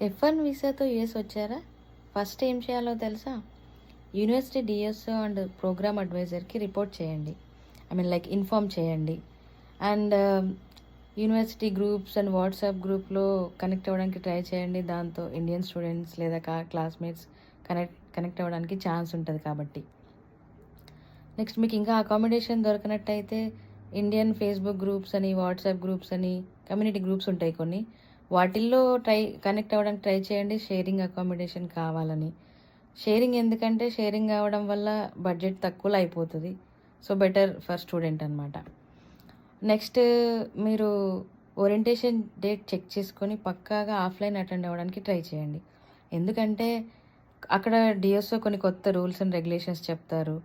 F1 వీసాతో US వచ్చారా? First ఏం చేయాలో తెలుసా? యూనివర్సిటీ డిఎస్ఓ అండ్ ప్రోగ్రామ్ అడ్వైజర్కి రిపోర్ట్ చేయండి. లైక్ ఇన్ఫామ్ చేయండి. And university groups and WhatsApp గ్రూప్లో కనెక్ట్ అవ్వడానికి ట్రై చేయండి. దాంతో ఇండియన్ స్టూడెంట్స్ లేదా క్లాస్మేట్స్ కనెక్ట్ అవ్వడానికి ఛాన్స్ ఉంటుంది కాబట్టి. నెక్స్ట్ మీకు ఇంకా అకామిడేషన్ దొరకనట్టయితే ఇండియన్ ఫేస్బుక్ గ్రూప్స్ అని, వాట్సాప్ గ్రూప్స్ అని, కమ్యూనిటీ గ్రూప్స్ ఉంటాయి కొన్ని. వాటిల్లో కనెక్ట్ అవ్వడానికి ట్రై చేయండి షేరింగ్ అకామిడేషన్ కావాలని. షేరింగ్ ఎందుకంటే షేరింగ్ అవ్వడం వల్ల బడ్జెట్ తక్కువలో అయిపోతుంది. సో బెటర్ ఫర్ స్టూడెంట్ అనమాట. నెక్స్ట్ మీరు ఓరియంటేషన్ డేట్ చెక్ చేసుకొని పక్కాగా ఆఫ్లైన్ అటెండ్ అవ్వడానికి ట్రై చేయండి. ఎందుకంటే అక్కడ డిఎస్ఓ కొన్ని కొత్త రూల్స్ అండ్ రెగ్యులేషన్స్ చెప్తారు.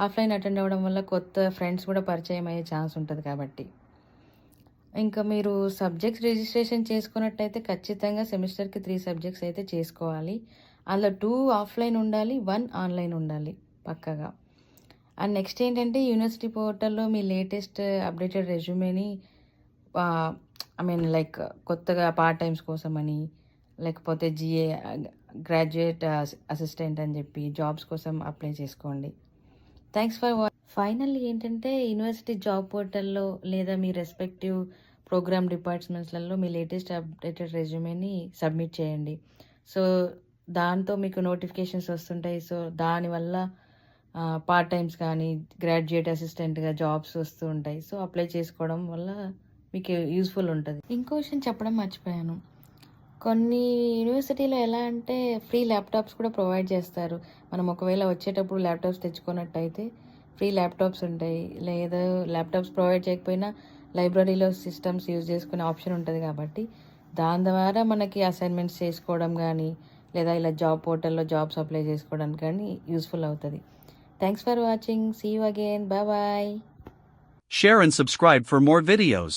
ఆఫ్లైన్ అటెండ్ అవ్వడం వల్ల కొత్త ఫ్రెండ్స్ కూడా పరిచయం అయ్యే ఛాన్స్ ఉంటుంది కాబట్టి. ఇంకా మీరు సబ్జెక్ట్స్ రిజిస్ట్రేషన్ చేసుకున్నట్టయితే ఖచ్చితంగా సెమిస్టర్కి 3 సబ్జెక్ట్స్ అయితే చేసుకోవాలి. అందులో 2 ఆఫ్లైన్ ఉండాలి, 1 ఆన్లైన్ ఉండాలి పక్కగా. అండ్ నెక్స్ట్ ఏంటంటే యూనివర్సిటీ పోర్టల్లో మీ లేటెస్ట్ అప్డేటెడ్ రెజ్యూమేని లైక్ కొత్తగా పార్ట్ టైమ్స్ కోసమని, లేకపోతే జిఏ గ్రాడ్యుయేట్ అసిస్టెంట్ అని చెప్పి జాబ్స్ కోసం అప్లై చేసుకోండి. థ్యాంక్స్ ఫర్ ఫైనల్లీ ఏంటంటే యూనివర్సిటీ జాబ్ పోర్టల్లో లేదా మీ రెస్పెక్టివ్ ప్రోగ్రామ్ డిపార్ట్మెంట్స్లలో మీ లేటెస్ట్ అప్డేటెడ్ రెజ్యూమేని సబ్మిట్ చేయండి. సో దాంతో మీకు నోటిఫికేషన్స్ వస్తుంటాయి. సో దానివల్ల పార్ట్ టైమ్స్ కానీ గ్రాడ్యుయేట్ అసిస్టెంట్గా జాబ్స్ వస్తూ ఉంటాయి. సో అప్లై చేసుకోవడం వల్ల మీకు యూస్ఫుల్ ఉంటుంది. ఇంకో విషయం చెప్పడం మర్చిపోయాను. కొన్ని యూనివర్సిటీలో ఎలా అంటే ఫ్రీ ల్యాప్టాప్స్ కూడా ప్రొవైడ్ చేస్తారు. మనం ఒకవేళ వచ్చేటప్పుడు ల్యాప్టాప్స్ తెచ్చుకున్నట్టయితే ఫ్రీ ల్యాప్టాప్స్ ఉంటాయి. లేదా ల్యాప్టాప్స్ ప్రొవైడ్ చేయకపోయినా లైబ్రరీలో సిస్టమ్స్ యూజ్ చేసుకునే ఆప్షన్ ఉంటుంది కాబట్టి దాని ద్వారా మనకి అసైన్మెంట్స్ చేసుకోవడం కానీ లేదా ఇలా జాబ్ పోర్టల్లో జాబ్స్ అప్లై చేసుకోవడానికి కానీ యూస్ఫుల్ అవుతుంది. Thanks for watching. See you again. Bye. Share and subscribe for more videos.